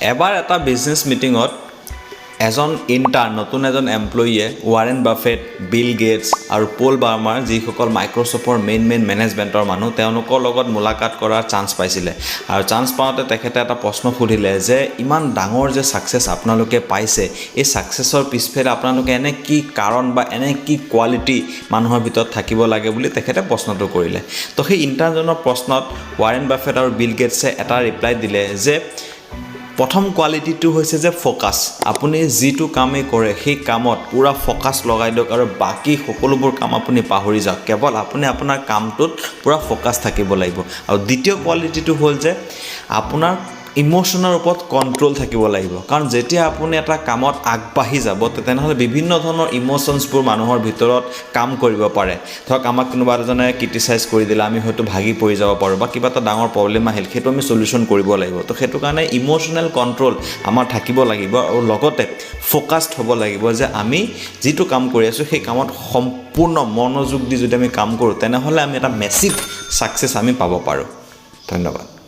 এবাৰ এটা বিজনেছ মিটিঙত এজন ইণ্টাৰ্ণ নতুন এজন এমপ্লয়িয়ে ৱাৰেন বাফেট, বিল গেটছ আৰু পল বাৰ্মাৰ যিসকল মাইক্ৰ'ছফ্টৰ মেইন মেনেজমেণ্টৰ মানুহ তেওঁলোকৰ লগত মুলাকাত কৰাৰ চান্স পাইছিলে আৰু চান্স পাওঁতে তেখেতে এটা প্ৰশ্ন সুধিলে যে ইমান ডাঙৰ যে ছাকচেছ আপোনালোকে পাইছে এই ছাকচেছৰ পিছফালে আপোনালোকে এনে কি কাৰণ বা এনে কি কোৱালিটি মানুহৰ ভিতৰত থাকিব লাগে বুলি তেখেতে প্ৰশ্নটো কৰিলে তো সেই ইণ্টাৰ্ণজনৰ প্ৰশ্নত ৱাৰেন বাফেট আৰু বিল গেটছে এটা ৰিপ্লাই দিলে যে প্ৰথম কোৱালিটিটো হৈছে যে ফ'কাছ আপুনি যিটো কামেই কৰে সেই কামত পুৰা ফ'কাছ লগাই দিয়ক আৰু বাকী সকলোবোৰ কাম আপুনি পাহৰি যাওক কেৱল আপুনি আপোনাৰ কামটোত পুৰা ফ'কাছ থাকিব লাগিব আৰু দ্বিতীয় কোৱালিটিটো হ'ল যে আপোনাৰ ইমোশ্যনৰ ওপৰত কণ্ট্ৰল থাকিব লাগিব কাৰণ যেতিয়া আপুনি এটা কামত আগবাঢ়ি যাব তেনেহ'লে বিভিন্ন ধৰণৰ ইমোশ্যনছবোৰ মানুহৰ ভিতৰত কাম কৰিব পাৰে ধৰক আমাক কোনোবা এজনে ক্ৰিটিচাইজ কৰি দিলে আমি হয়তো ভাগি পৰি যাব পাৰোঁ বা কিবা এটা ডাঙৰ প্ৰব্লেম আহিল সেইটো আমি সলিউশ্যন কৰিব লাগিব তো সেইটো কাৰণে ইমোশ্যনেল কণ্ট্ৰল আমাৰ থাকিব লাগিব আৰু লগতে ফ'কাছড হ'ব লাগিব যে আমি যিটো কাম কৰি আছোঁ সেই কামত সম্পূৰ্ণ মনোযোগ দি যদি আমি কাম কৰোঁ তেনেহ'লে আমি এটা মেচিভ ছাকচেছ আমি পাব পাৰোঁ ধন্যবাদ